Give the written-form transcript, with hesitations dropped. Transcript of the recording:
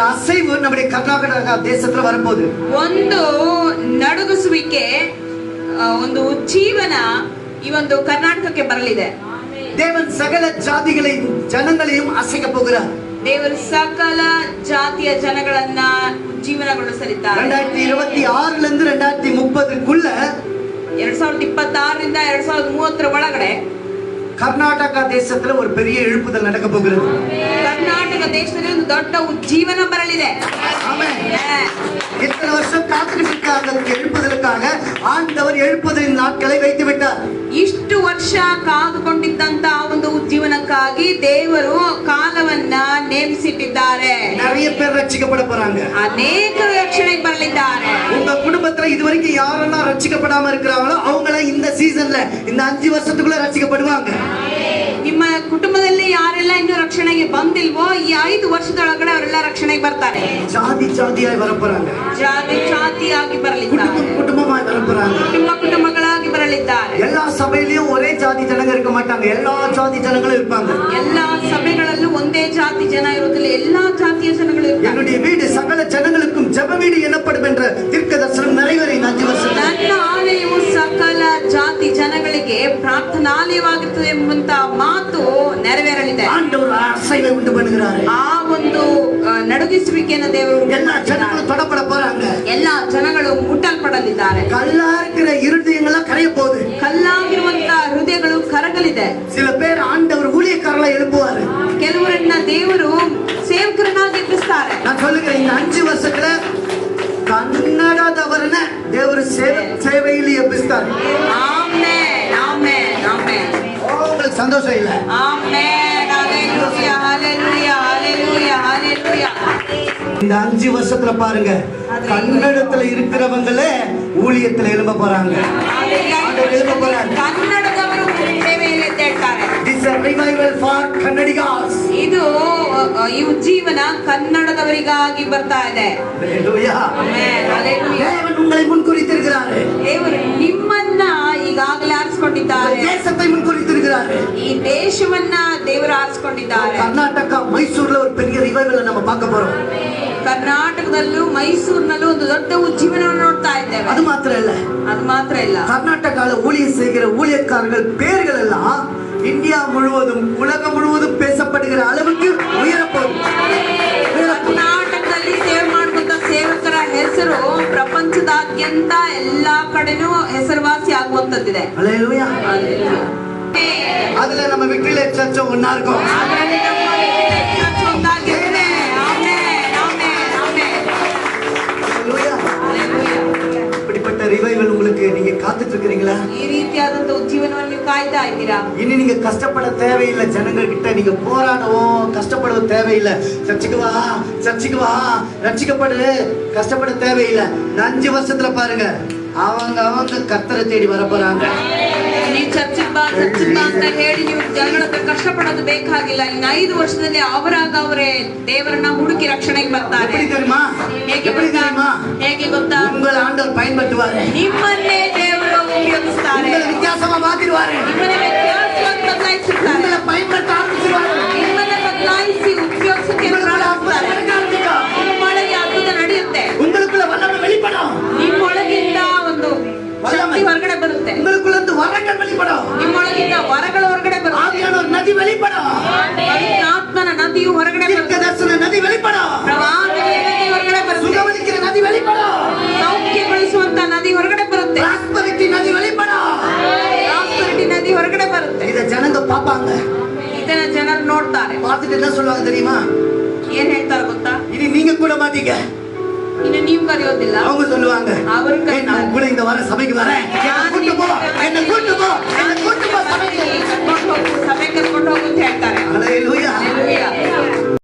அசைவு நம்முடைய கர்நாடக தேசத்துல வரப்போகுது. ಒಂದು ನಡುಗಿಸುವಿಕೆ, ಒಂದು ಉಜ್ಜೀವನ ಈ ಒಂದು ಕರ್ನಾಟಕಕ್ಕೆ ಬರಲಿದೆ. தேவன் சகல ஜாதிகளையும் ஜனங்களையும் அசைக்க போகிறார். ದೇವರು ಸಕಲ ಜಾತಿಯ ಜನಗಳನ್ನ ಜೀವನಗೊಳಿಸಲಿದ್ದಾರೆ. 2026 லிருந்து 2030க்குள்ள 2026ರಿಂದ 2030 ಒಳಗಡೆ கர்நாடக தேசத்துல ஒரு பெரிய எழுப்புதல் நடக்க போகிறது. ಕರ್ನಾಟಕ ದೇಶದಲ್ಲಿ ಒಂದು ದೊಡ್ಡ ಉಜ್ಜೀವನ ಬರಲಿದೆ. ஆமென். இத்தனை வருஷம் காத்திருக்க அந்த எழுப்புதலுக்காக ஆண்டவர் எழுப்புதலின் நாட்களை வைத்து விட்டார். ಇಷ್ಟು ವರ್ಷ ಕಾದುಕೊಂಡಿದ್ದಂತ ಒಂದು ಉಜ್ಜೀವನಕ್ಕಾಗಿ ದೇವರು ಕಾಲವನ್ನ ನೇಮಿಸಿಟ್ಟಿದ್ದಾರೆ. நிறைய பேர் ரட்சிக்கப்பட போறாங்க. ಅನೇಕರು ರಕ್ಷಣೆಗೆ ಬರಲಿದ್ದಾರೆ. உங்க குடும்பத்துல இதுவரைக்கும் யாரெல்லாம் ரட்சிக்கப்படாம இருக்கிறாங்களோ அவங்கள இந்த சீசன்ல இந்த 5 வருஷத்துக்குள்ள ரட்சிக்கப்படுவாங்க. ನಿಮ್ಮ ಕುಟುಂಬದಲ್ಲಿ ಯಾರೆಲ್ಲ ಇನ್ನು ರಕ್ಷಣೆಗೆ ಬಂದಿಲ್ವೋ ಈ 5 ವರ್ಷದೊಳಗಡೆ ಅವರೆಲ್ಲ ರಕ್ಷಣೆಗೆ ಬರ್ತಾರೆ. ஜாதி ஜாதியாய் வரப்போறாங்க. ಜಾತಿ ಜಾತಿಯಾಗಿ ಬರಲಿದ್ದಾರೆ. குடும்பமாய் வரப்போறாங்க. ಕುಟುಂಬಗಳಾಗಿ ಬರಲಿದ್ದಾರೆ. எல்லா சபையிலயும் ஒரே ஜாதி ஜனங்க இருக்க மாட்டாங்க. எல்லா ஜாதி ஜனங்களும் இருப்பாங்க. ಎಲ್ಲಾ ಸಭೆಗಳಲ್ಲೂ ಒಂದೇ ಜಾತಿ ಜನ ಇರುವುದಿಲ್ಲ, ಎಲ್ಲಾ ಜಾತಿಯ ಜನಗಳು ಇರ್ತಾರೆ. என்னுடைய வீடு சகல ஜனங்களுக்கும் ஜெப வீடு எனப்படும் என்ற தீர்க்கதரிசனம் நிறைவேறும் இந்த 5 வருஷத்துல. ನನ್ನ ಆಲಯವು ಸಕಲ ಜಾತಿ ಜನಗಳಿಗೆ ಪ್ರಾರ್ಥನಾಲಯವಾಗಿರುತ್ತದೆ ಎಂಬಂತ ಮಾತು ನೆರವೇರಲಿದೆ. ஆண்டவர் அசைவை உண்டு பண்ணுகிறார். ಆ ಒಂದು ನಡುಗಿಸುವಿಕೆಯನ್ನು ದೇವರು எல்லா ஜனங்களும் தொடப்பட போறாங்க. ಎಲ್ಲಾ ಜನಗಳು ಮುಟ್ಟಲ್ಪಡಲಿದ್ದಾರೆ. கல்லா இருக்கிற இருதயங்கள்லாம் கரைய போகுது. ಕಲ್ಲಾಗಿರುವಂತ ಹೃದಯಗಳು ಕರಗಲಿದೆ. சில பேர் ஆண்டவர் ஊழியக்காரரை எழுப்புவாரு. ಕೆಲವರನ್ನ ದೇವರು ಸೇವಕರನ್ನಾಗಿ ಎಬ್ಬಿಸ್ತಾರೆ. நான் சொல்லுகிறேன், இந்த 5 வருஷத்துல ಕನ್ನಡದವರನ್ನ ದೇವರು ಸೇವೆಯಲ್ಲಿ ಎಬ್ಬಿಸ್ತಾರೆ. Amen amen amen. உங்களுக்கு சந்தோஷம் இல்ல? Amen hallelujah hallelujah hallelujah hallelujah. இந்த 5 வருஷத்துல பாருங்க, கன்னடத்துல இருக்கிறவங்களே ஊழியத்துல எழும்ப போறாங்க. ஆண்டவர் எழும்ப போறாங்க. ಕನ್ನಡದವರು ಸೇವೆಯಲ್ಲಿ ಎದ್ದೇಳ್ತಾರೆ. This is a revival for Kannadigas. ಇದು ಈ ಉಜ್ಜೀವನ ಕನ್ನಡದವರಿಗಾಗಿ ಬರ್ತಾ ಇದೆ. Hallelujah. Amen hallelujah. தேவன் உங்களை முன்குறித்திருக்கிறார். ದೇವರು ನಿಮ್ಮನ್ನ ಈಗಾಗಲೇ ಆರಿಸಿಕೊಂಡಿದ್ದಾರೆ. தேசத்தை முன்குறித்திருக்கிறார். ಈ ದೇಶವನ್ನ ದೇವರು ಆರಿಸಿಕೊಂಡಿದ್ದಾರೆ. கர்நாடகா மைசூர்ல ஒரு பெரிய ரிவைவல் நம்ம பார்க்க போறோம். ಕರ್ನಾಟಕದಲ್ಲೂ ಮೈಸೂರಿನಲ್ಲೂ ಒಂದು ದೊಡ್ಡ ಉಜ್ಜೀವನವನ್ನು ನೋಡ್ತಾ ಇದ್ದೇವೆ. அது மாத்திரம் இல்ல, கர்நாடகால ஊழியம் செய்கிற ஊழியக்காரர்கள் பேர்கள் எல்லாம் இந்தியா முழுவதும் உலகம் முழுவதும் பேசப்படுகிற அளவுக்கு உயரப்போகுது. ಕರ್ನಾಟಕದಲ್ಲಿ ಸೇವೆ ಮಾಡುವಂತ ಸೇವಕರ ಹೆಸರು ಪ್ರಪಂಚದಾದ್ಯಂತ ಎಲ್ಲಾ ಕಡೆನೂ ಹೆಸರುವಾಸಿ ಆಗುವಂತದ್ದಿದೆ. அல்லேலூயா. அதுல நம்ம விக்டரி சர்ச் ஒண்ணா இருக்கும். இப்படிப்பட்ட ரிவைவல் உங்களுக்கு நீங்க காத்துட்டு இருக்கிறீங்களா? ಈ ರೀತಿಯಾದಂತ ಉಜ್ಜೀವನವನ್ನು ನೀವು ಕಾಯ್ತಾ ಇದ್ದೀರಾ? இனி நீங்க கஷ்டப்பட தேவையில்லை. ஜனங்கள் கிட்ட நீங்க போராடவும் கஷ்டப்பட தேவையில்லை. சர்ச்சுக்கு வா ரட்சிக்கப்படு, கஷ்டப்பட தேவையில்லை. 5 வருஷத்துல பாருங்க, அவங்க கர்த்தரை தேடி வர போறாங்க. ನೀವು ಚರ್ಚಿಗೆ ಬಾ ಅಂತ ಹೇಳಿ ನೀವು ಜನಗಳ ಹತ್ರ ಕಷ್ಟಪಡೋದು ಬೇಕಾಗಿಲ್ಲ. ಇನ್ನು 5 ವರ್ಷದಲ್ಲಿ ಅವರೇ ದೇವರನ್ನ ಹುಡುಕಿ ರಕ್ಷಣೆಗೆ ಬರ್ತಾರೆ. ಹೇಗೆ ಗೊತ್ತಾ? உங்கள் ஆண்டவர் பயன்படுத்துவார். ನಿಮ್ಮನ್ನೇ ದೇವರು ಉಪಯೋಗಿಸ್ತಾರೆ. வித்தியாசமா மாத்திடுவார். ನಿಮ್ಮನ್ನ ವ್ಯತ್ಯಾಸವಾಗಿ ಬದಲಾಯಿಸುತ್ತಾರೆ. உங்களை பயன்படுத்த ஆரம்பிச்சிடுவார். ನಿಮ್ಮನ್ನ ಬದಲಾಯಿಸಿ ಉಪಯೋಗಿಸಕ್ಕೆ ಪ್ರಾರಂಭಿಸ್ತಾರೆ. ನಿಮ್ಮೊಳಗೆ ಅದ್ಭುತ ನಡೆಯುತ್ತೆ. உங்களுக்குள்ள வல்லமை வெளிப்படும். ನಿಮ್ಮೊಳಗಿಂದ ಒಂದು ಶಕ್ತಿ ಹೊರಗಡೆ ಬರುತ್ತೆ. உங்களுக்குள்ள இருந்து வரங்கள் வெளிப்படும். ನಿಮ್ಮೊಳಗಿಂದ ವರಗಳು ಹೊರಗಡೆ ಬರುತ್ತೆ. ஆவியானவர் நதி வெளிப்படும். ಆತ್ಮನ ನದಿಯು ಹೊರಗಡೆ ಬರುತ್ತೆ. தீர்க்கதரிசன நதி வெளிப்படும். ಪ್ರವಾದದ ನದಿ ಹೊರಗಡೆ ಬರುತ್ತೆ. சுகமளிக்கிற நதி வெளிப்படும். ಸೌಖ್ಯಗೊಳಿಸುವಂತ ನದಿ ಹೊರಗಡೆ ಬರುತ್ತೆ. ಪ್ರಾಸ್ಪರಿಟಿ ನದಿ வெளிப்படும். ಪ್ರಾಸ್ಪರಿಟಿ ನದಿ ಹೊರಗಡೆ ಬರುತ್ತೆ. இத ஜனங்க பாப்பாங்க. ಇದನ್ನ ಜನರು ನೋಡ್ತಾರೆ. பார்த்துட்டு என்ன சொல்லுவாங்க தெரியுமா? ಏನ್ ಹೇಳ್ತಾರೆ ಗೊತ್ತಾ? இனி நீங்க கூட மாட்டீங்க. ಇನ್ನು ನೀವು ಕರೆಯೋದಿಲ್ಲ. அவங்க சொல்லுவாங்க, ಅವರು நான் கூட இந்த வாரம் சபைக்கு வரேன். என்ன கூட்டு போ சபைக்கு. ಸಭೆ ಕರ್ಕೊಂಡು ಹೋಗು ಅಂತ ಹೇಳ್ತಾರೆ. ஹalleluya.